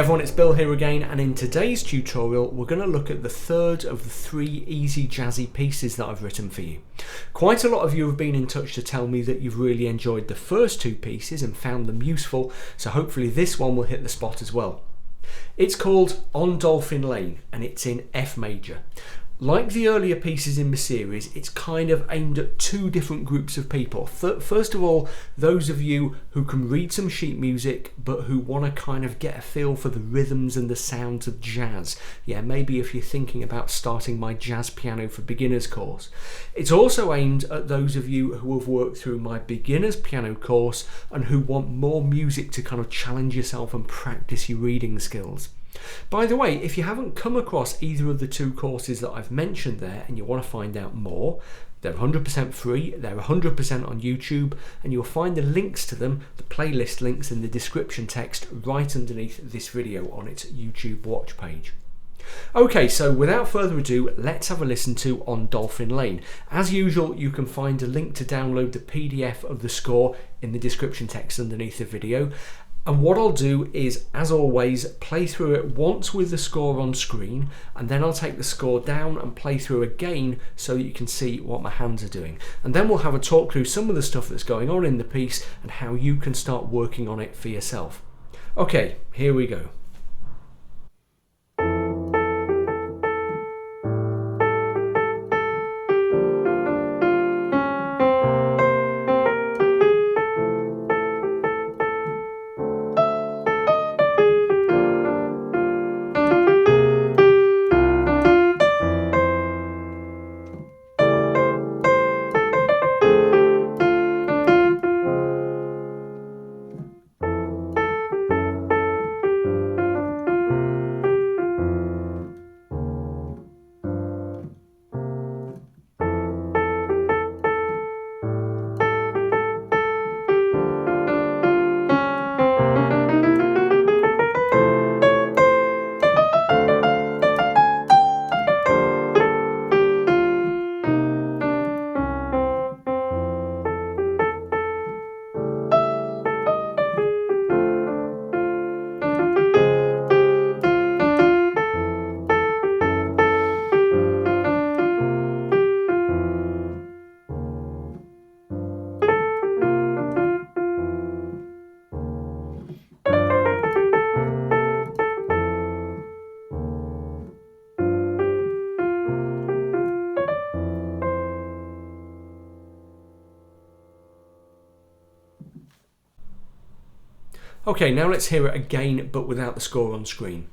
everyone, it's Bill here again, and in today's tutorial we're going to look at the third of the 3 easy jazzy pieces that I've written for you. Quite a lot of you have been in touch to tell me that you've really enjoyed the first 2 pieces and found them useful, so hopefully this one will hit the spot as well. It's called On Dolphin Lane and it's in F major. Like the earlier pieces in the series, it's kind of aimed at 2 different groups of people. First of all, those of you who can read some sheet music but who want to kind of get a feel for the rhythms and the sounds of jazz. Yeah, maybe if you're thinking about starting my jazz piano for beginners course. It's also aimed at those of you who have worked through my beginners piano course and who want more music to kind of challenge yourself and practice your reading skills. By the way, if you haven't come across either of the 2 courses that I've mentioned there and you want to find out more, they're 100% free, they're 100% on YouTube, and you'll find the links to them, the playlist links, in the description text right underneath this video on its YouTube watch page. Okay, so without further ado, let's have a listen to On Dolphin Lane. As usual, you can find a link to download the PDF of the score in the description text underneath the video. And what I'll do is, as always, play through it once with the score on screen, and then I'll take the score down and play through again so that you can see what my hands are doing. And then we'll have a talk through some of the stuff that's going on in the piece and how you can start working on it for yourself. Okay, here we go. Okay, now let's hear it again, but without the score on screen.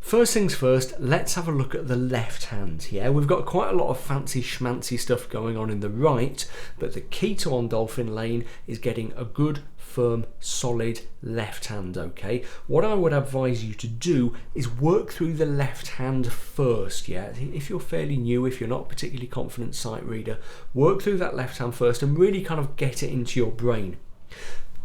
First things first, let's have a look at the left hand here. We've got quite a lot of fancy schmancy stuff going on in the right, but the key to On Dolphin Lane is getting a good, firm, solid left hand, okay? What I would advise you to do is work through the left hand first, yeah? If you're fairly new, if you're not a particularly confident sight reader, work through that left hand first and really kind of get it into your brain.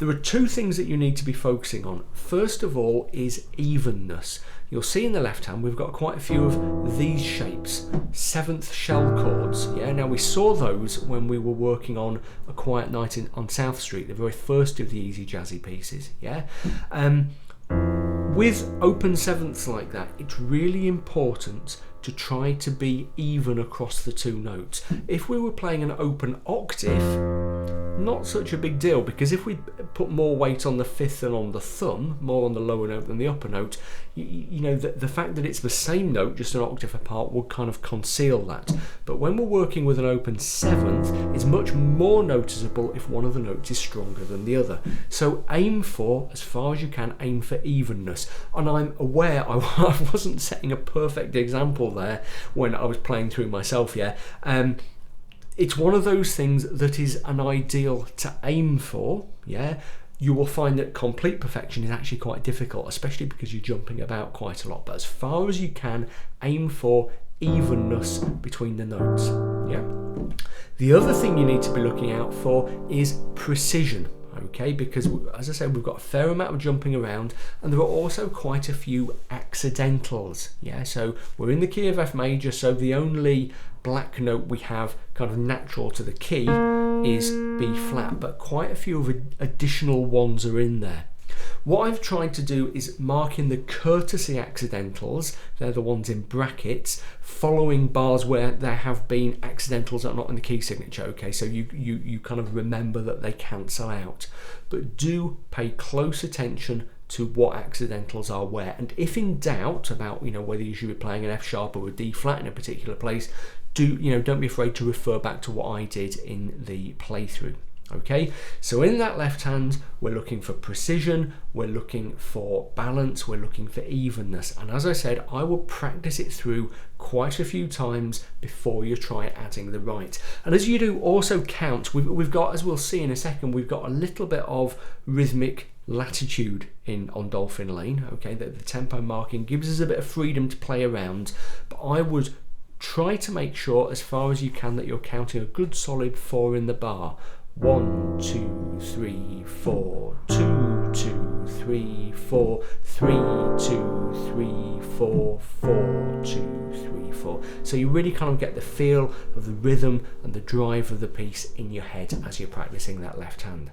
There are two things that you need to be focusing on. First of all is evenness. You'll see in the left hand we've got quite a few of these shapes, seventh shell chords. Yeah, now we saw those when we were working on A Quiet Night on South Street, the very first of the Easy Jazzy pieces. Yeah, with open sevenths like that, it's really important to try to be even across the two notes. If we were playing an open octave, not such a big deal, because if we put more weight on the fifth than on the thumb, more on the lower note than the upper note, you know, the fact that it's the same note, just an octave apart, would kind of conceal that. But when we're working with an open seventh, it's much more noticeable if one of the notes is stronger than the other. So aim for, as far as you can, aim for evenness. And I'm aware I wasn't setting a perfect example there when I was playing through myself, yeah. It's one of those things that is an ideal to aim for, yeah. You will find that complete perfection is actually quite difficult, especially because you're jumping about quite a lot. But as far as you can, aim for evenness between the notes, yeah. The other thing you need to be looking out for is precision. Okay, because as I said, we've got a fair amount of jumping around, and there are also quite a few accidentals. Yeah, so we're in the key of F major, so the only black note we have kind of natural to the key is B flat, but quite a few of additional ones are in there. What I've tried to do is mark in the courtesy accidentals, they're the ones in brackets, following bars where there have been accidentals that are not in the key signature. Okay, so you kind of remember that they cancel out. But do pay close attention to what accidentals are where. And if in doubt about, you know, whether you should be playing an F sharp or a D flat in a particular place, don't be afraid to refer back to what I did in the playthrough. Okay, so in that left hand, we're looking for precision, we're looking for balance, we're looking for evenness. And as I said, I will practice it through quite a few times before you try adding the right. And as you do, also count. We've got, as we'll see in a second, we've got a little bit of rhythmic latitude on Dolphin Lane. Okay, the tempo marking gives us a bit of freedom to play around, but I would try to make sure as far as you can that you're counting a good solid 4 in the bar. 1, 2, 3, 4, 2, 2, 3, 4, 3, 2, 3, 4, 4, 2, 3, 4. So you really kind of get the feel of the rhythm and the drive of the piece in your head as you're practicing that left hand.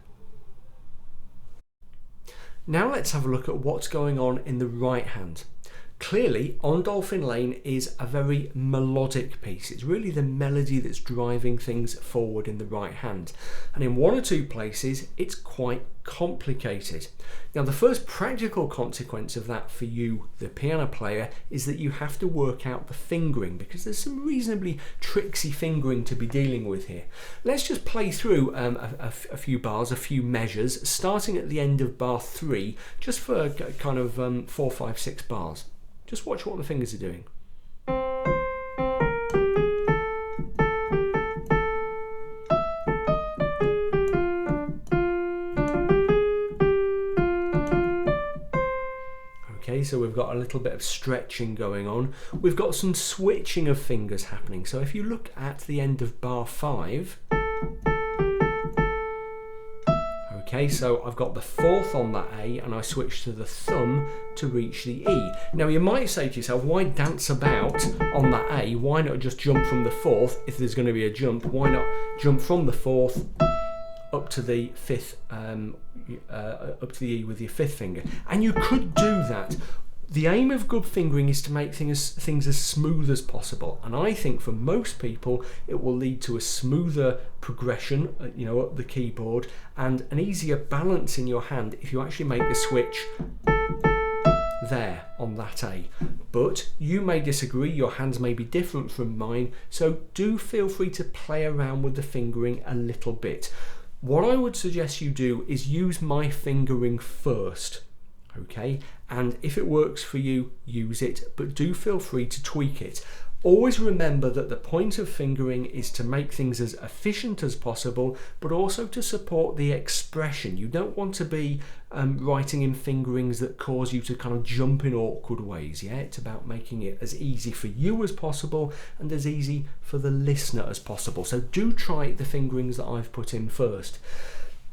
Now let's have a look at what's going on in the right hand. Clearly, On Dolphin Lane is a very melodic piece. It's really the melody that's driving things forward in the right hand. And in one or two places, it's quite complicated. Now, the first practical consequence of that for you, the piano player, is that you have to work out the fingering, because there's some reasonably tricksy fingering to be dealing with here. Let's just play through a few bars, a few measures, starting at the end of bar 3, just for kind of 4, 5, 6 bars. Just watch what the fingers are doing. Okay, so we've got a little bit of stretching going on. We've got some switching of fingers happening. So if you look at the end of bar 5, okay, so I've got the 4th on that A and I switch to the thumb to reach the E. Now you might say to yourself, why dance about on that A? Why not just jump from the 4th if there's going to be a jump? Why not jump from the 4th up to the 5th, up to the E with your 5th finger? And you could do that. The aim of good fingering is to make things as smooth as possible, and I think for most people it will lead to a smoother progression, up the keyboard, and an easier balance in your hand if you actually make the switch there on that A. But you may disagree, your hands may be different from mine, so do feel free to play around with the fingering a little bit. What I would suggest you do is use my fingering first. Okay, and if it works for you, use it, but do feel free to tweak it. Always remember that the point of fingering is to make things as efficient as possible, but also to support the expression. You don't want to be writing in fingerings that cause you to kind of jump in awkward ways. Yeah, it's about making it as easy for you as possible and as easy for the listener as possible. So do try the fingerings that I've put in first.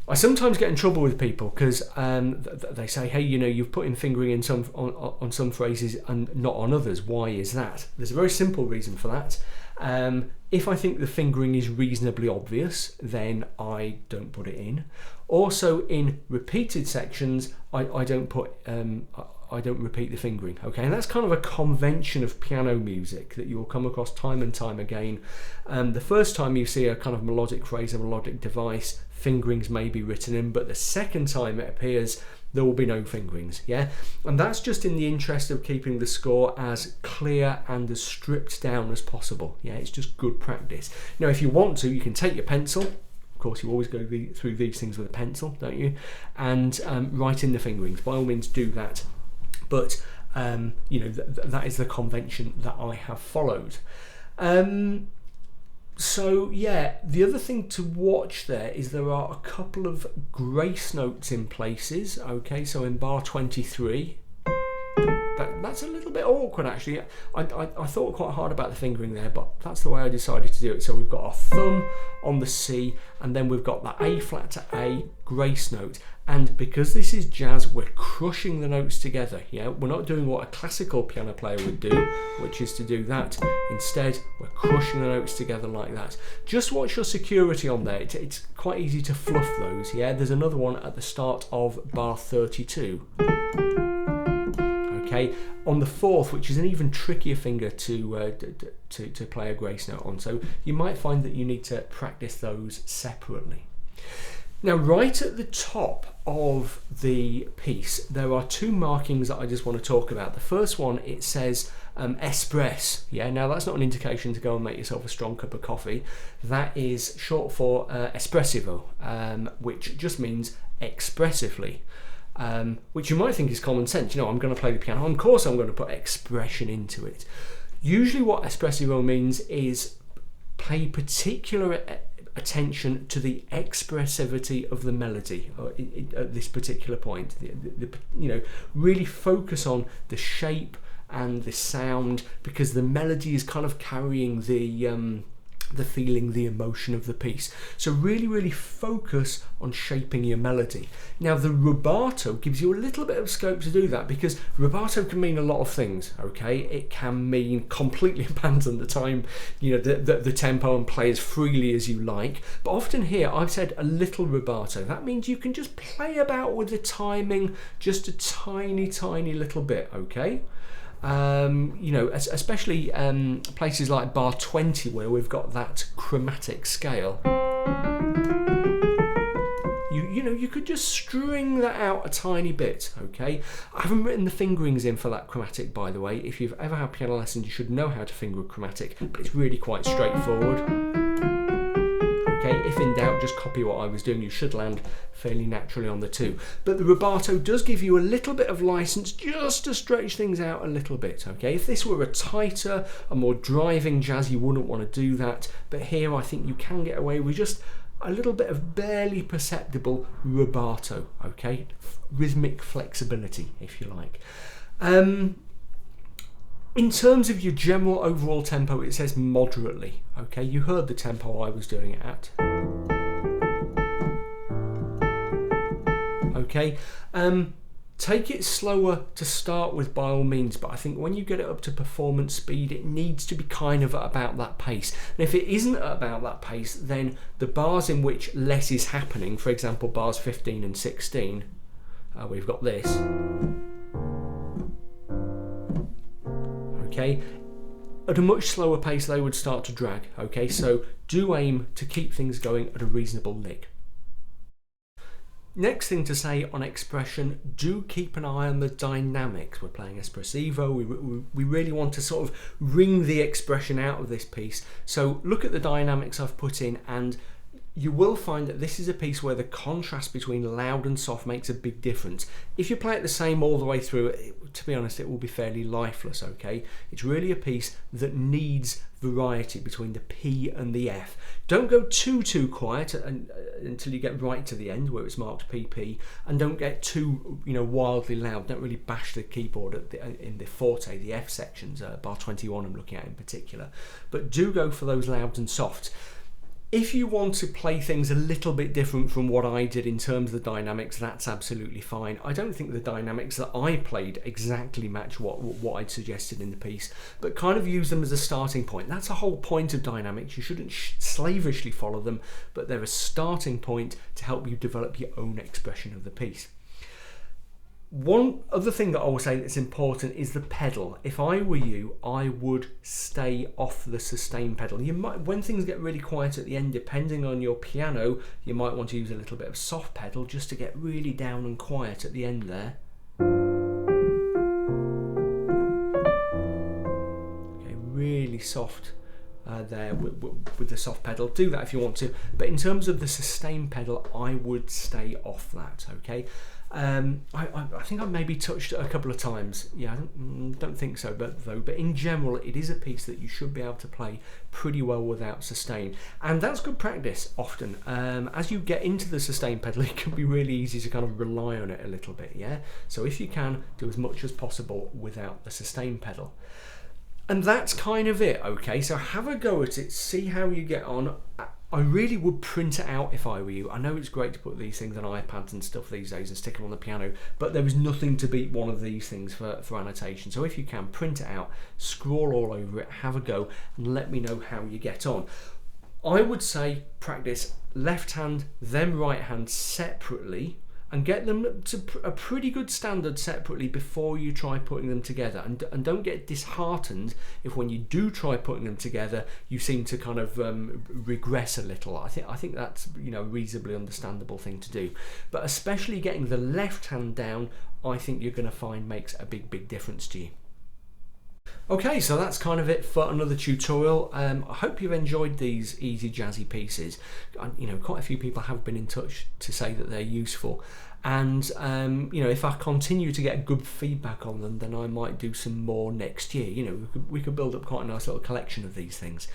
I sometimes get in trouble with people because they say, hey, you know, you've put in fingering in on some phrases and not on others. Why is that? There's a very simple reason for that. If I think the fingering is reasonably obvious, then I don't put it in. Also, in repeated sections, I don't put I don't repeat the fingering. Okay, and that's kind of a convention of piano music that you will come across time and time again. The first time you see a kind of melodic phrase, a melodic device, fingerings may be written in, but the second time it appears, there will be no fingerings, yeah? And that's just in the interest of keeping the score as clear and as stripped down as possible, yeah? It's just good practice. Now, if you want to, you can take your pencil. Of course, you always go through these things with a pencil, don't you? And write in the fingerings. By all means, do that. But, you know, that is the convention that I have followed. So yeah, the other thing to watch there is there are a couple of grace notes in places. Okay, so in bar 23, that's a little bit awkward actually. I thought quite hard about the fingering there, but that's the way I decided to do it. So we've got our thumb on the C, and then we've got that A flat to A grace note. And because this is jazz, we're crushing the notes together. Yeah, we're not doing what a classical piano player would do, which is to do that. Instead, we're crushing the notes together like that. Just watch your security on there. It's quite easy to fluff those. Yeah, there's another one at the start of bar 32. Okay, on the fourth, which is an even trickier finger to play a grace note on. So you might find that you need to practice those separately. Now, right at the top of the piece, there are two markings that I just want to talk about. The first one, it says espress. Yeah, now that's not an indication to go and make yourself a strong cup of coffee. That is short for espressivo, which just means expressively. Which you might think is common sense. You know, I'm going to play the piano. Of course, I'm going to put expression into it. Usually, what espressivo means is pay particular attention to the expressivity of the melody at this particular point. You know, really focus on the shape and the sound, because the melody is kind of carrying the feeling, the emotion of the piece. So really focus on shaping your melody. Now, the rubato gives you a little bit of scope to do that, because rubato can mean a lot of things. Okay, it can mean completely abandon the time, you know, the tempo, and play as freely as you like. But often here I've said a little rubato. That means you can just play about with the timing just a tiny little bit. Okay. You know, especially places like bar 20, where we've got that chromatic scale. You know, you could just string that out a tiny bit, okay? I haven't written the fingerings in for that chromatic, by the way. If you've ever had piano lessons, you should know how to finger a chromatic, but it's really quite straightforward. Okay, if in doubt, just copy what I was doing. You should land fairly naturally on the two. But the rubato does give you a little bit of license just to stretch things out a little bit, okay? If this were a tighter, a more driving jazz, you wouldn't want to do that. But here I think you can get away with just a little bit of barely perceptible rubato, okay? Rhythmic flexibility, if you like. In terms of your general overall tempo, it says moderately, okay? You heard the tempo I was doing it at. Okay, take it slower to start with by all means, but I think when you get it up to performance speed, it needs to be kind of at about that pace. And if it isn't at about that pace, then the bars in which less is happening, for example, bars 15 and 16, we've got this. Okay, at a much slower pace they would start to drag. Okay, so do aim to keep things going at a reasonable lick. Next thing to say on expression, do keep an eye on the dynamics. We're playing espressivo, we really want to sort of wring the expression out of this piece. So look at the dynamics I've put in, and you will find that this is a piece where the contrast between loud and soft makes a big difference. If you play it the same all the way through, to be honest, it will be fairly lifeless, okay? It's really a piece that needs variety between the P and the F. Don't go too quiet until you get right to the end where it's marked PP, and don't get too, you know, wildly loud. Don't really bash the keyboard in the forte, the F sections, bar 21 I'm looking at in particular. But do go for those louds and softs. If you want to play things a little bit different from what I did in terms of the dynamics, that's absolutely fine. I don't think the dynamics that I played exactly match what I'd suggested in the piece, but kind of use them as a starting point. That's the whole point of dynamics. You shouldn't slavishly follow them, but they're a starting point to help you develop your own expression of the piece. One other thing that I will say that's important is the pedal. If I were you, I would stay off the sustain pedal. You might, when things get really quiet at the end, depending on your piano, you might want to use a little bit of soft pedal just to get really down and quiet at the end there. Okay, really soft there with the soft pedal. Do that if you want to, but in terms of the sustain pedal, I would stay off that, okay? I think I maybe touched it a couple of times. Yeah, I don't think so, but in general, it is a piece that you should be able to play pretty well without sustain, and that's good practice. Often, as you get into the sustain pedal, it can be really easy to kind of rely on it a little bit. Yeah, so if you can, do as much as possible without the sustain pedal. And that's kind of it, okay? So have a go at it, see how you get on. I really would print it out if I were you. I know it's great to put these things on iPads and stuff these days and stick them on the piano, but there is nothing to beat one of these things for annotation. So if you can, print it out, scroll all over it, have a go, and let me know how you get on. I would say practice left hand, then right hand separately, and get them to a pretty good standard separately before you try putting them together, and don't get disheartened if when you do try putting them together you seem to kind of regress a little. I think that's, you know, a reasonably understandable thing to do, but especially getting the left hand down, I think you're going to find makes a big difference to you. Okay, so that's kind of it for another tutorial. I hope you've enjoyed these easy jazzy pieces. You know, quite a few people have been in touch to say that they're useful, and you know, if I continue to get good feedback on them, then I might do some more next year. You know, we could build up quite a nice little collection of these things.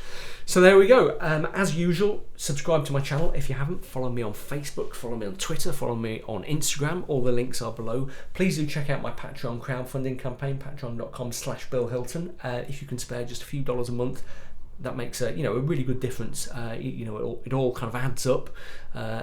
So there we go. As usual, subscribe to my channel if you haven't. Follow me on Facebook, follow me on Twitter, follow me on Instagram. All the links are below. Please do check out my Patreon crowdfunding campaign, patreon.com/Bill Hilton. If you can spare just a few dollars a month, that makes a really good difference. You know, it all kind of adds up,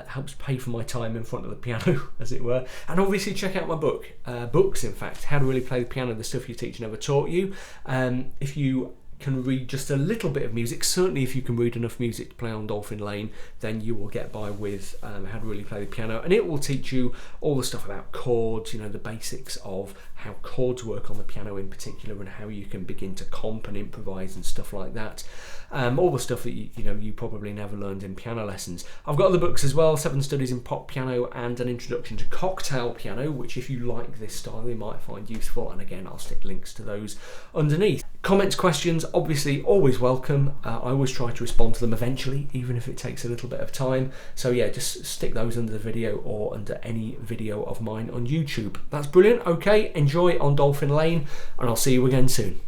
helps pay for my time in front of the piano, as it were. And obviously check out my books, in fact, How to Really Play the Piano, the Stuff Your Teacher Never Taught You. If you can read just a little bit of music, certainly if you can read enough music to play on Dolphin Lane, then you will get by with How to Really Play the Piano, and it will teach you all the stuff about chords, you know, the basics of how chords work on the piano in particular, and how you can begin to comp and improvise and stuff like that. All the stuff that you probably never learned in piano lessons. I've got other books as well, 7 Studies in Pop Piano and An Introduction to Cocktail Piano, which if you like this style you might find useful, and again I'll stick links to those underneath. Comments, questions, obviously always welcome. I always try to respond to them eventually, even if it takes a little bit of time. So yeah, just stick those under the video or under any video of mine on YouTube. That's brilliant. Okay, enjoy on Dolphin Lane, and I'll see you again soon.